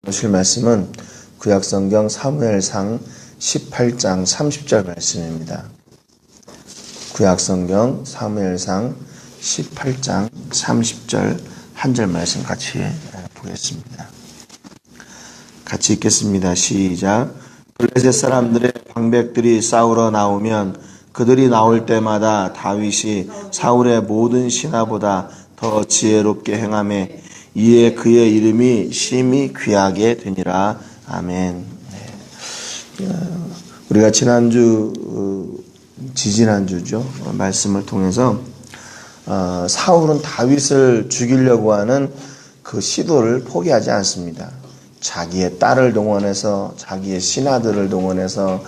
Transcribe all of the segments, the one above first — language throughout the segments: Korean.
보실 말씀은 구약성경 사무엘상 18장 30절 말씀입니다. 구약성경 사무엘상 18장 30절 한 절 말씀 같이 보겠습니다. 같이 읽겠습니다. 시작. 블레셋 사람들의 방백들이 싸우러 나오면 그들이 나올 때마다 다윗이 사울의 모든 신하보다 더 지혜롭게 행하매 이에 그의 이름이 심히 귀하게 되니라. 아멘. 우리가 지지난주죠. 말씀을 통해서 사울은 다윗을 죽이려고 하는 그 시도를 포기하지 않습니다. 자기의 딸을 동원해서, 자기의 신하들을 동원해서,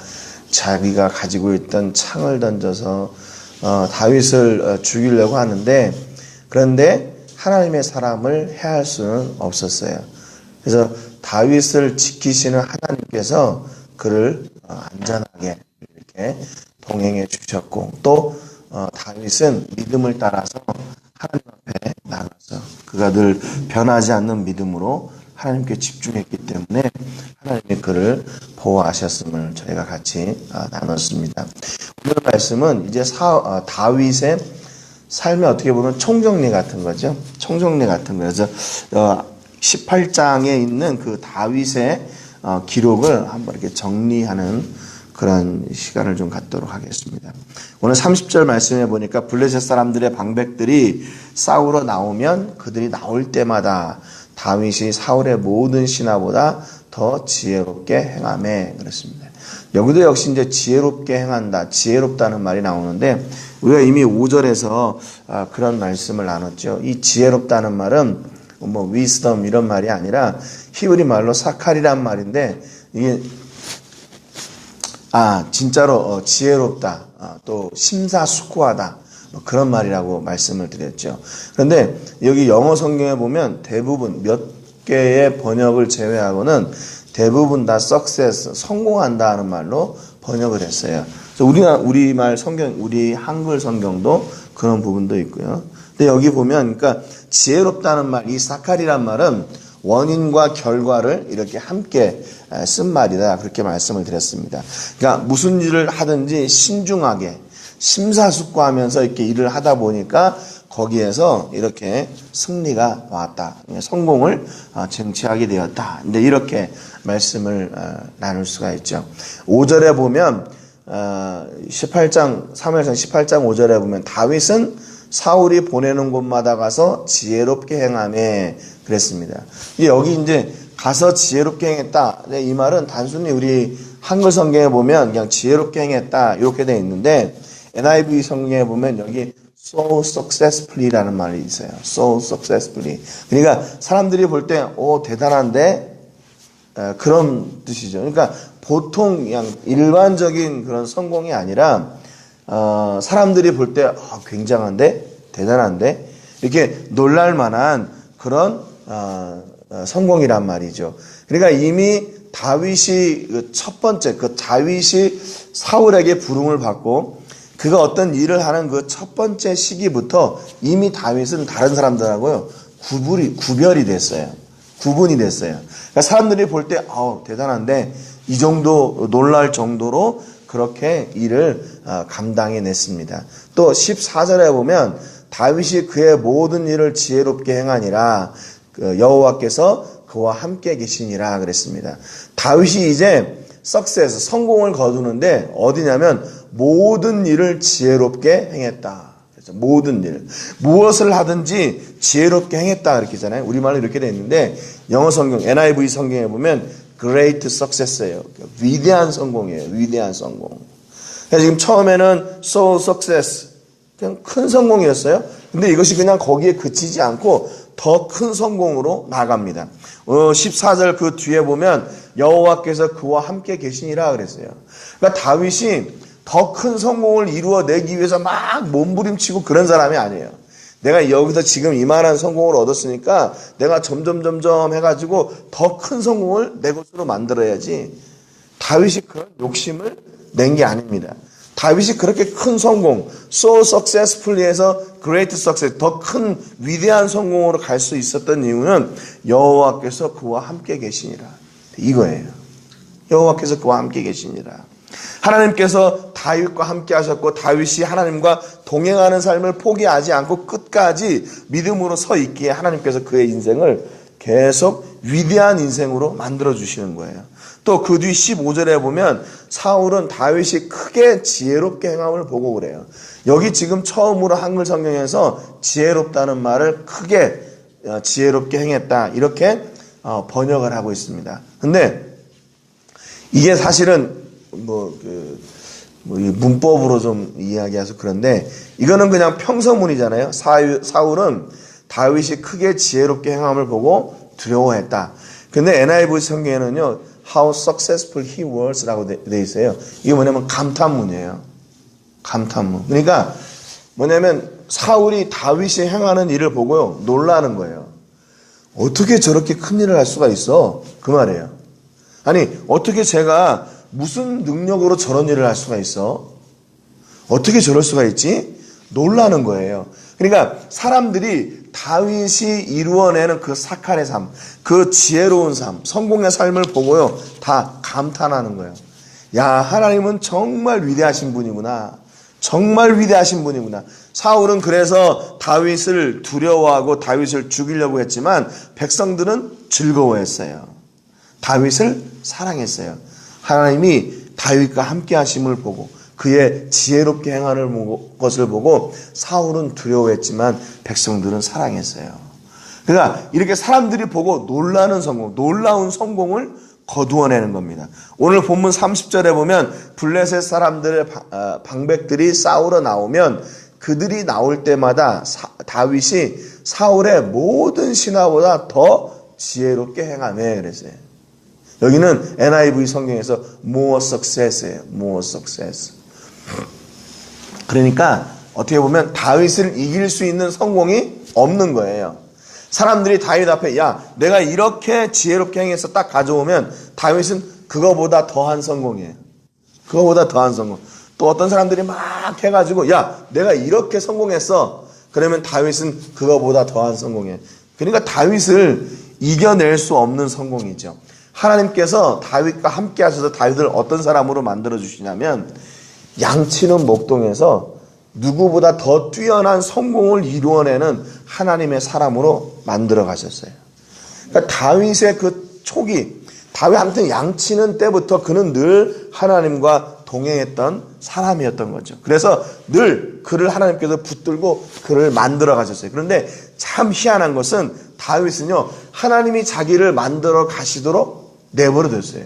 자기가 가지고 있던 창을 던져서 다윗을 죽이려고 하는데, 그런데 하나님의 사람을 해할 수는 없었어요. 그래서 다윗을 지키시는 하나님께서 그를 안전하게 이렇게 동행해 주셨고, 또 다윗은 믿음을 따라서 하나님 앞에 나가서 그가 늘 변하지 않는 믿음으로 하나님께 집중했기 때문에 하나님이 그를 보호하셨음을 저희가 같이 나눴습니다. 오늘 말씀은 이제 다윗의 삶이 어떻게 보면 총정리 같은 거죠. 총정리 같은 거예요. 그래서 18장에 있는 그 다윗의 기록을 한번 이렇게 정리하는 그런 시간을 좀 갖도록 하겠습니다. 오늘 30절 말씀해 보니까 블레셋 사람들의 방백들이 싸우러 나오면 그들이 나올 때마다 다윗이 사울의 모든 신하보다 더 지혜롭게 행하매 그랬습니다. 여기도 역시 이제 지혜롭게 행한다, 지혜롭다는 말이 나오는데 우리가 이미 5절에서 그런 말씀을 나눴죠. 이 지혜롭다는 말은 wisdom 이런 말이 아니라 히브리 말로 사칼이란 말인데 이게 진짜로 지혜롭다, 또 심사숙고하다 그런 말이라고 말씀을 드렸죠. 그런데 여기 영어 성경에 보면 대부분 몇 개의 번역을 제외하고는 대부분 다 success, 성공한다 하는 말로 번역을 했어요. 그래서 우리말 성경, 우리 한글 성경도 그런 부분도 있고요. 근데 여기 보면, 그러니까 지혜롭다는 말, 이 사칼이란 말은 원인과 결과를 이렇게 함께 쓴 말이다. 그렇게 말씀을 드렸습니다. 그러니까 무슨 일을 하든지 신중하게, 심사숙고하면서 이렇게 일을 하다 보니까 거기에서 이렇게 승리가 왔다. 성공을 쟁취하게 되었다. 근데 이렇게 말씀을 나눌 수가 있죠. 5절에 보면 18장 사무엘상 18장 5절에 보면 다윗은 사울이 보내는 곳마다 가서 지혜롭게 행하매 그랬습니다. 여기 이제 가서 지혜롭게 행했다. 이 말은 단순히 우리 한글 성경에 보면 그냥 지혜롭게 행했다 이렇게 되어 있는데 NIV 성경에 보면 여기 so successfully라는 말이 있어요. so successfully. 그러니까 사람들이 볼 때 대단한데 그런 뜻이죠. 그러니까 보통 그냥 일반적인 그런 성공이 아니라 사람들이 볼 때 굉장한데 대단한데 이렇게 놀랄 만한 그런 성공이란 말이죠. 그러니까 이미 다윗이 첫 번째 다윗이 사울에게 부름을 받고 그가 어떤 일을 하는 그 첫 번째 시기부터 이미 다윗은 다른 사람들하고요 구별이 됐어요. 구분이 됐어요. 그러니까 사람들이 볼 때 대단한데 이 정도 놀랄 정도로 그렇게 일을 감당해냈습니다. 또 14절에 보면 다윗이 그의 모든 일을 지혜롭게 행하니라 여호와께서 그와 함께 계시니라 그랬습니다. 다윗이 이제 석세스 성공을 거두는데 어디냐면 모든 일을 지혜롭게 행했다. 그래서 모든 일 무엇을 하든지 지혜롭게 행했다 그렇게 잖아요. 우리말로 이렇게 되어 있는데 영어 성경 NIV 성경에 보면 great success예요. 위대한 성공이에요. 위대한 성공. 그래서 지금 처음에는 so success 그냥 큰 성공이었어요. 근데 이것이 그냥 거기에 그치지 않고 더 큰 성공으로 나갑니다. 14절 그 뒤에 보면 여호와께서 그와 함께 계시니라 그랬어요. 그러니까 다윗이 더 큰 성공을 이루어내기 위해서 막 몸부림치고 그런 사람이 아니에요. 내가 여기서 지금 이만한 성공을 얻었으니까 내가 점점 해가지고 더 큰 성공을 내 것으로 만들어야지. 다윗이 그런 욕심을 낸 게 아닙니다. 다윗이 그렇게 큰 성공, so successfully에서 great success, 더 큰 위대한 성공으로 갈 수 있었던 이유는 여호와께서 그와 함께 계시니라. 이거예요. 여호와께서 그와 함께 계시니라. 하나님께서 다윗과 함께 하셨고 다윗이 하나님과 동행하는 삶을 포기하지 않고 끝까지 믿음으로 서 있기에 하나님께서 그의 인생을 계속 위대한 인생으로 만들어 주시는 거예요. 또 그 뒤 15절에 보면 사울은 다윗이 크게 지혜롭게 행함을 보고 그래요. 여기 지금 처음으로 한글 성경에서 지혜롭다는 말을 크게 지혜롭게 행했다 이렇게 번역을 하고 있습니다. 근데 이게 사실은 문법으로 좀 이야기해서 그런데 이거는 그냥 평서문이잖아요. 사울은 다윗이 크게 지혜롭게 행함을 보고 두려워했다. 근데 NIV 성경에는요, how successful he was라고 돼 있어요. 이게 뭐냐면 감탄문이에요. 감탄문. 그러니까 뭐냐면 사울이 다윗이 행하는 일을 보고요, 놀라는 거예요. 어떻게 저렇게 큰 일을 할 수가 있어? 그 말이에요. 아니, 어떻게 제가 무슨 능력으로 저런 일을 할 수가 있어? 어떻게 저럴 수가 있지? 놀라는 거예요. 그러니까 사람들이 다윗이 이루어내는 그 사칼의 삶, 그 지혜로운 삶, 성공의 삶을 보고요, 다 감탄하는 거예요. 야, 하나님은 정말 위대하신 분이구나. 정말 위대하신 분이구나. 사울은 그래서 다윗을 두려워하고 다윗을 죽이려고 했지만 백성들은 즐거워했어요. 다윗을 사랑했어요. 하나님이 다윗과 함께 하심을 보고 그의 지혜롭게 행하는 것을 보고 사울은 두려워했지만 백성들은 사랑했어요. 그러니까 이렇게 사람들이 보고 놀라는 성공, 놀라운 성공을 거두어내는 겁니다. 오늘 본문 30절에 보면 블레셋 사람들의 방백들이 싸우러 나오면 그들이 나올 때마다 다윗이 사울의 모든 신하보다 더 지혜롭게 행하네 그랬어요. 여기는 NIV 성경에서 more success예요. more success. 그러니까 어떻게 보면 다윗을 이길 수 있는 성공이 없는 거예요. 사람들이 다윗 앞에 야, 내가 이렇게 지혜롭게 행해서 딱 가져오면 다윗은 그거보다 더한 성공이에요. 그거보다 더한 성공. 또 어떤 사람들이 막 해가지고 야, 내가 이렇게 성공했어. 그러면 다윗은 그거보다 더한 성공이에요. 그러니까 다윗을 이겨낼 수 없는 성공이죠. 하나님께서 다윗과 함께 하셔서 다윗을 어떤 사람으로 만들어 주시냐면 양치는 목동에서 누구보다 더 뛰어난 성공을 이루어내는 하나님의 사람으로 만들어 가셨어요. 그러니까 다윗의 그 초기, 다윗 아무튼 양치는 때부터 그는 늘 하나님과 동행했던 사람이었던 거죠. 그래서 늘 그를 하나님께서 붙들고 그를 만들어 가셨어요. 그런데 참 희한한 것은 다윗은요, 하나님이 자기를 만들어 가시도록 내버려 뒀어요.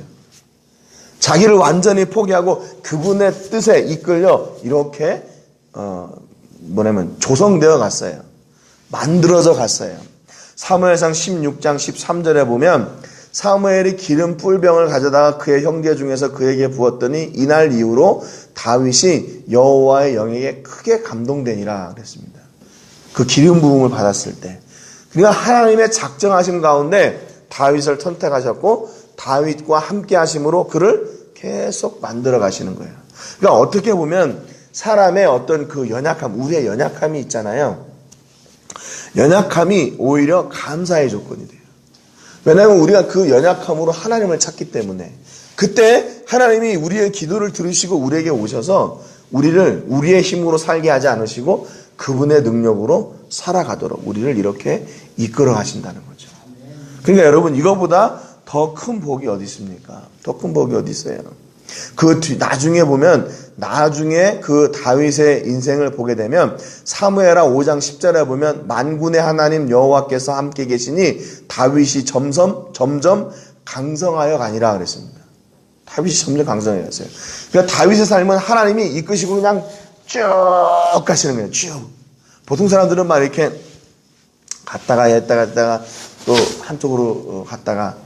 자기를 완전히 포기하고 그분의 뜻에 이끌려 이렇게 조성되어 갔어요. 만들어져 갔어요. 사무엘상 16장 13절에 보면 사무엘이 기름 뿔병을 가져다가 그의 형제 중에서 그에게 부었더니 이날 이후로 다윗이 여호와의 영에게 크게 감동되니라 그랬습니다. 그 기름 부음을 받았을 때. 그러니까 하나님의 작정하심 가운데 다윗을 선택하셨고 다윗과 함께 하심으로 그를 계속 만들어 가시는 거예요. 그러니까 어떻게 보면 사람의 어떤 그 연약함, 우리의 연약함이 있잖아요. 연약함이 오히려 감사의 조건이 돼요. 왜냐하면 우리가 그 연약함으로 하나님을 찾기 때문에 그때 하나님이 우리의 기도를 들으시고 우리에게 오셔서 우리를 우리의 힘으로 살게 하지 않으시고 그분의 능력으로 살아가도록 우리를 이렇게 이끌어 가신다는 거죠. 그러니까 여러분 이거보다 더 큰 복이 어디 있습니까? 더 큰 복이 어디 있어요? 나중에 보면 나중에 그 다윗의 인생을 보게 되면 사무엘하 5장 10절에 보면 만군의 하나님 여호와께서 함께 계시니 다윗이 점점 강성하여 가니라 그랬습니다. 다윗이 점점 강성하여 갔어요. 그러니까 다윗의 삶은 하나님이 이끄시고 그냥 쭉 가시는 거예요. 쭉. 보통 사람들은 막 이렇게 갔다가 또 한쪽으로 갔다가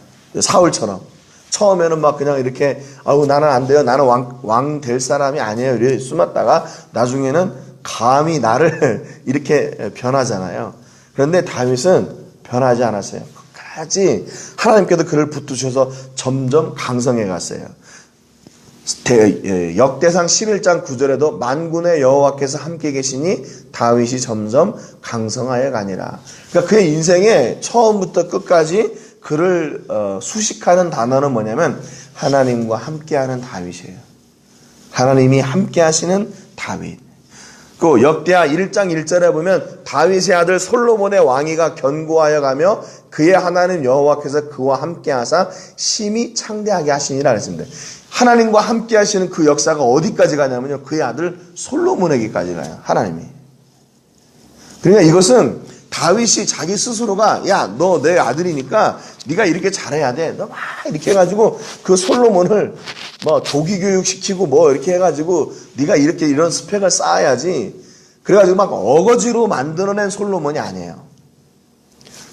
사울처럼 처음에는 막 그냥 이렇게 나는 안 돼요. 나는 왕 될 사람이 아니에요. 이렇게 숨었다가 나중에는 감히 나를 이렇게 변하잖아요. 그런데 다윗은 변하지 않았어요. 끝까지 하나님께서 그를 붙드셔서 점점 강성해 갔어요. 역대상 11장 9절에도 만군의 여호와께서 함께 계시니 다윗이 점점 강성하여 가니라. 그러니까 그의 인생의 처음부터 끝까지 그를 수식하는 단어는 뭐냐면 하나님과 함께하는 다윗이에요. 하나님이 함께하시는 다윗. 그 역대하 1장 1절에 보면 다윗의 아들 솔로몬의 왕위가 견고하여 가며 그의 하나님 여호와께서 그와 함께하사 심히 창대하게 하시니라 그랬습니다. 하나님과 함께 하시는 그 역사가 어디까지 가냐면요, 그의 아들 솔로몬에게까지 가요. 하나님이. 그러니까 이것은 다윗이 자기 스스로가 야, 너 내 아들이니까 네가 이렇게 잘해야 돼. 너 막 이렇게 해가지고 그 솔로몬을 뭐 조기 교육시키고 뭐 이렇게 해가지고 네가 이렇게 이런 스펙을 쌓아야지. 그래가지고 막 어거지로 만들어낸 솔로몬이 아니에요.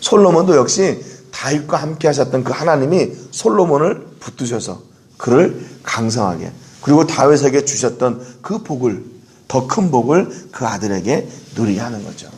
솔로몬도 역시 다윗과 함께 하셨던 그 하나님이 솔로몬을 붙드셔서 그를 강성하게, 그리고 다윗에게 주셨던 그 복을, 더 큰 복을 그 아들에게 누리게 하는 거죠.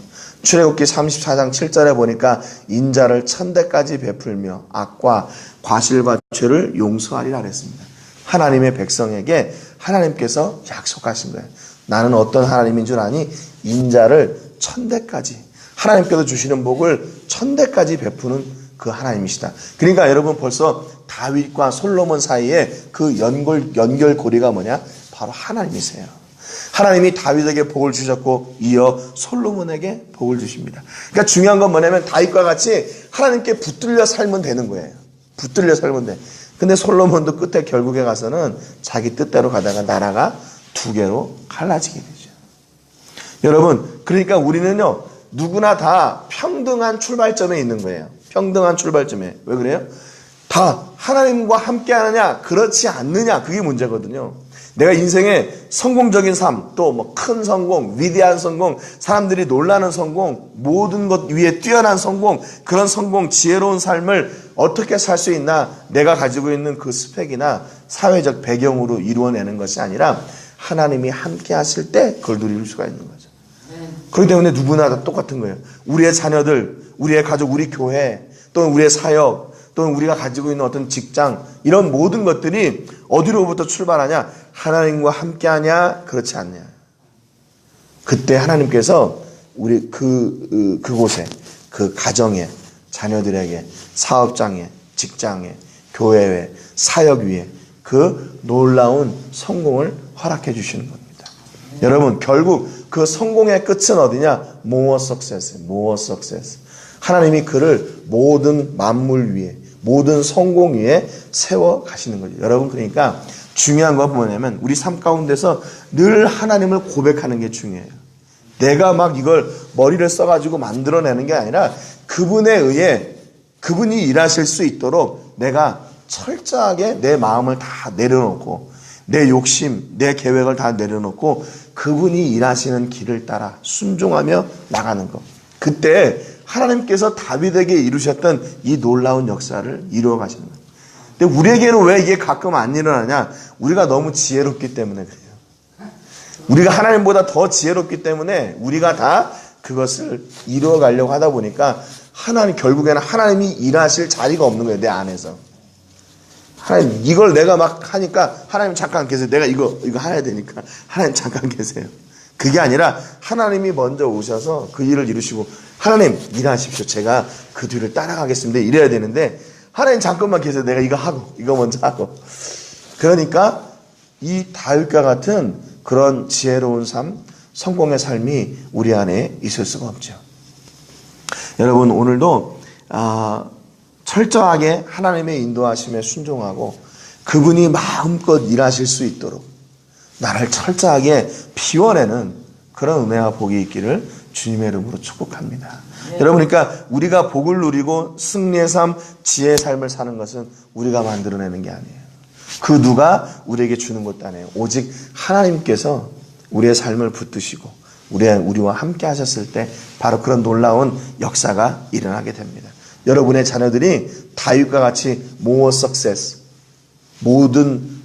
출애굽기 34장 7절에 보니까 인자를 1000대까지 베풀며 악과 과실과 죄를 용서하리라 그랬습니다. 하나님의 백성에게 하나님께서 약속하신 거예요. 나는 어떤 하나님인 줄 아니? 인자를 1000대까지, 하나님께서 주시는 복을 1000대까지 베푸는 그 하나님이시다. 그러니까 여러분 벌써 다윗과 솔로몬 사이에 그 연결고리가 뭐냐? 바로 하나님이세요. 하나님이 다윗에게 복을 주셨고 이어 솔로몬에게 복을 주십니다. 그러니까 중요한 건 뭐냐면 다윗과 같이 하나님께 붙들려 살면 되는 거예요. 붙들려 살면 돼. 근데 솔로몬도 끝에 결국에 가서는 자기 뜻대로 가다가 나라가 두 개로 갈라지게 되죠. 여러분, 그러니까 우리는요, 누구나 다 평등한 출발점에 있는 거예요. 평등한 출발점에. 왜 그래요? 다 하나님과 함께 하느냐, 그렇지 않느냐, 그게 문제거든요. 내가 인생의 성공적인 삶, 또 뭐 큰 성공, 위대한 성공, 사람들이 놀라는 성공, 모든 것 위에 뛰어난 성공, 그런 성공, 지혜로운 삶을 어떻게 살 수 있나, 내가 가지고 있는 그 스펙이나 사회적 배경으로 이루어내는 것이 아니라 하나님이 함께 하실 때 그걸 누릴 수가 있는 거죠. 그렇기 때문에 누구나 다 똑같은 거예요. 우리의 자녀들, 우리의 가족, 우리 교회, 또는 우리의 사역, 또는 우리가 가지고 있는 어떤 직장, 이런 모든 것들이 어디로부터 출발하냐? 하나님과 함께하냐? 그렇지 않냐? 그때 하나님께서 우리 그곳에, 그 가정에, 자녀들에게, 사업장에, 직장에, 교회에, 사역 위에 그 놀라운 성공을 허락해 주시는 겁니다. 여러분, 결국 그 성공의 끝은 어디냐? more success, more success. 하나님이 그를 모든 만물 위에, 모든 성공 위에 세워 가시는 거죠. 여러분, 그러니까 중요한 건 뭐냐면 우리 삶 가운데서 늘 하나님을 고백하는 게 중요해요. 내가 막 이걸 머리를 써가지고 만들어내는 게 아니라 그분에 의해 그분이 일하실 수 있도록 내가 철저하게 내 마음을 다 내려놓고 내 욕심, 내 계획을 다 내려놓고 그분이 일하시는 길을 따라 순종하며 나가는 것. 그때 하나님께서 다윗에게 이루셨던 이 놀라운 역사를 이루어 가시는 거예요. 근데 우리에게는 왜 이게 가끔 안 일어나냐? 우리가 너무 지혜롭기 때문에 그래요. 우리가 하나님보다 더 지혜롭기 때문에 우리가 다 그것을 이루어 가려고 하다 보니까 결국에는 하나님이 일하실 자리가 없는 거예요. 내 안에서. 하나님, 이걸 내가 막 하니까 하나님 잠깐 계세요. 내가 이거 해야 되니까 하나님 잠깐 계세요. 그게 아니라 하나님이 먼저 오셔서 그 일을 이루시고 하나님 일하십시오. 제가 그 뒤를 따라가겠습니다. 이래야 되는데 하나님 잠깐만 계세요. 내가 이거 먼저 하고. 그러니까 이 다윗과 같은 그런 지혜로운 삶, 성공의 삶이 우리 안에 있을 수가 없죠. 여러분, 오늘도 철저하게 하나님의 인도하심에 순종하고 그분이 마음껏 일하실 수 있도록 나를 철저하게 피워내는 그런 은혜와 복이 있기를 주님의 이름으로 축복합니다. 네. 여러분, 그러니까 우리가 복을 누리고 승리의 삶, 지혜의 삶을 사는 것은 우리가 만들어내는 게 아니에요. 그 누가 우리에게 주는 것도 아니에요. 오직 하나님께서 우리의 삶을 붙드시고 우리와 함께 하셨을 때 바로 그런 놀라운 역사가 일어나게 됩니다. 여러분의 자녀들이 다윗과 같이 more success, 모든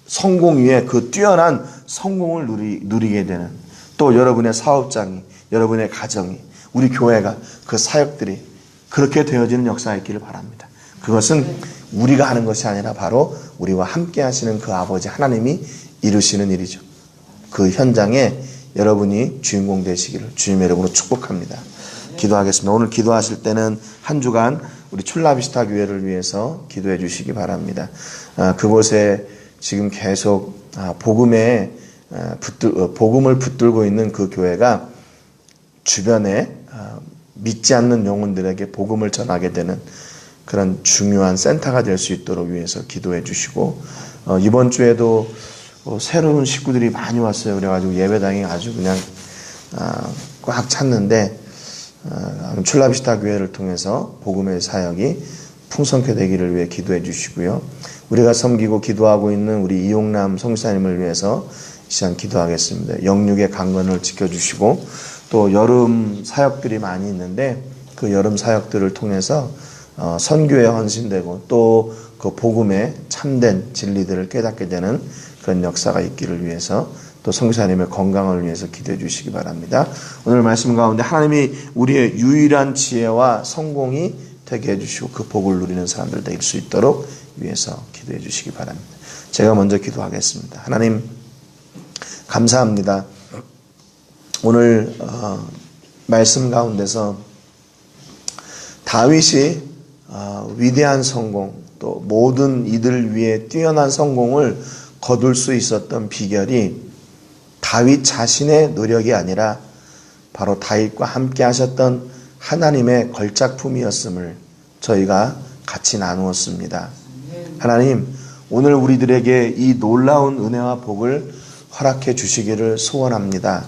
성공 위에 그 뛰어난 성공을 누리게 되는, 또 여러분의 사업장이, 여러분의 가정이, 우리 교회가, 그 사역들이 그렇게 되어지는 역사가 있기를 바랍니다. 그것은 우리가 하는 것이 아니라 바로 우리와 함께 하시는 그 아버지 하나님이 이루시는 일이죠. 그 현장에 여러분이 주인공 되시기를 주님의 이름으로 축복합니다. 기도하겠습니다. 오늘 기도하실 때는 한 주간 우리 출라비스타 교회를 위해서 기도해 주시기 바랍니다. 그곳에 지금 계속 복음을 붙들고 있는 그 교회가 주변에 믿지 않는 영혼들에게 복음을 전하게 되는 그런 중요한 센터가 될 수 있도록 위해서 기도해 주시고, 이번 주에도 새로운 식구들이 많이 왔어요. 그래가지고 예배당이 아주 그냥 꽉 찼는데, 출라비스타 교회를 통해서 복음의 사역이 풍성케 되기를 위해 기도해 주시고요. 우리가 섬기고 기도하고 있는 우리 이용남 성사님을 위해서 이 시간 기도하겠습니다. 영육의 강건을 지켜주시고, 또 여름 사역들이 많이 있는데 그 여름 사역들을 통해서 선교에 헌신되고 또 그 복음의 참된 진리들을 깨닫게 되는 그런 역사가 있기를 위해서, 또 성사님의 건강을 위해서 기도해 주시기 바랍니다. 오늘 말씀 가운데 하나님이 우리의 유일한 지혜와 성공이 되게 해주시고 그 복을 누리는 사람들 될 수 있도록 위해서 기도해 주시기 바랍니다. 제가 먼저 기도하겠습니다. 하나님 감사합니다. 오늘 말씀 가운데서 다윗이 위대한 성공, 또 모든 이들 위에 뛰어난 성공을 거둘 수 있었던 비결이 다윗 자신의 노력이 아니라 바로 다윗과 함께 하셨던 하나님의 걸작품이었음을 저희가 같이 나누었습니다. 하나님, 오늘 우리들에게 이 놀라운 은혜와 복을 허락해 주시기를 소원합니다.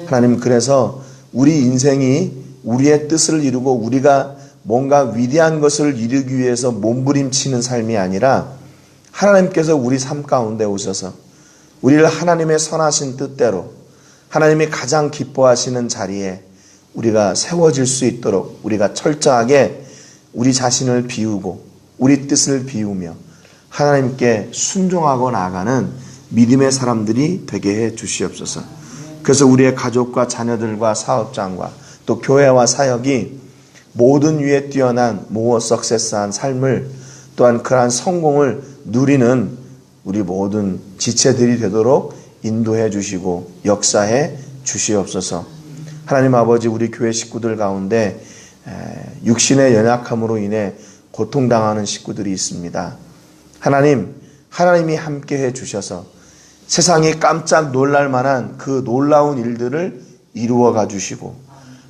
하나님, 그래서 우리 인생이 우리의 뜻을 이루고 우리가 뭔가 위대한 것을 이루기 위해서 몸부림치는 삶이 아니라 하나님께서 우리 삶 가운데 오셔서 우리를 하나님의 선하신 뜻대로 하나님이 가장 기뻐하시는 자리에 우리가 세워질 수 있도록 우리가 철저하게 우리 자신을 비우고 우리 뜻을 비우며 하나님께 순종하고 나아가는 믿음의 사람들이 되게 해 주시옵소서. 그래서 우리의 가족과 자녀들과 사업장과 또 교회와 사역이 모든 위에 뛰어난 모어 석세스한 삶을, 또한 그러한 성공을 누리는 우리 모든 지체들이 되도록 인도해 주시고 역사해 주시옵소서. 하나님 아버지, 우리 교회 식구들 가운데 육신의 연약함으로 인해 고통당하는 식구들이 있습니다. 하나님이 함께해 주셔서 세상이 깜짝 놀랄 만한 그 놀라운 일들을 이루어 가 주시고,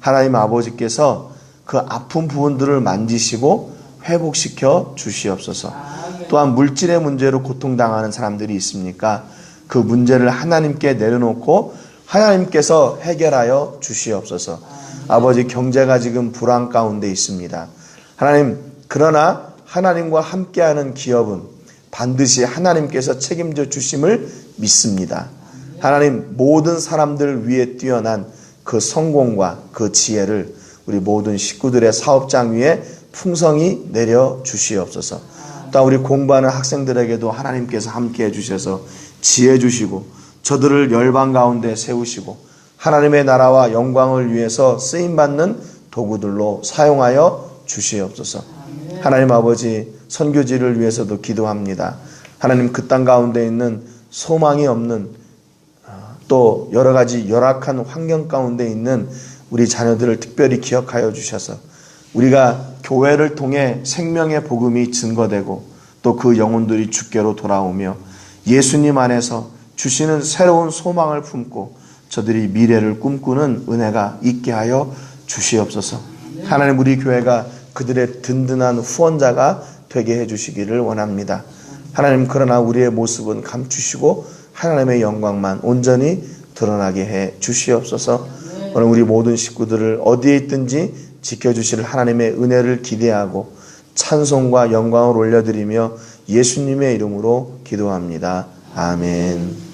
하나님 아버지께서 그 아픈 부분들을 만지시고 회복시켜 주시옵소서. 또한 물질의 문제로 고통당하는 사람들이 있습니까? 그 문제를 하나님께 내려놓고 하나님께서 해결하여 주시옵소서. 아버지, 경제가 지금 불안 가운데 있습니다. 하나님, 그러나 하나님과 함께하는 기업은 반드시 하나님께서 책임져 주심을 믿습니다. 하나님, 모든 사람들 위에 뛰어난 그 성공과 그 지혜를 우리 모든 식구들의 사업장 위에 풍성히 내려 주시옵소서. 또 우리 공부하는 학생들에게도 하나님께서 함께해 주셔서 지혜 주시고 저들을 열방 가운데 세우시고 하나님의 나라와 영광을 위해서 쓰임받는 도구들로 사용하여 주시옵소서. 하나님 아버지, 선교지를 위해서도 기도합니다. 하나님, 그 땅 가운데 있는 소망이 없는 또 여러 가지 열악한 환경 가운데 있는 우리 자녀들을 특별히 기억하여 주셔서 우리가 교회를 통해 생명의 복음이 증거되고 또 그 영혼들이 주께로 돌아오며 예수님 안에서 주시는 새로운 소망을 품고 저들이 미래를 꿈꾸는 은혜가 있게 하여 주시옵소서. 하나님, 우리 교회가 그들의 든든한 후원자가 되게 해주시기를 원합니다. 하나님, 그러나 우리의 모습은 감추시고 하나님의 영광만 온전히 드러나게 해 주시옵소서. 오늘 우리 모든 식구들을 어디에 있든지 지켜주실 하나님의 은혜를 기대하고 찬송과 영광을 올려드리며 예수님의 이름으로 기도합니다. 아멘.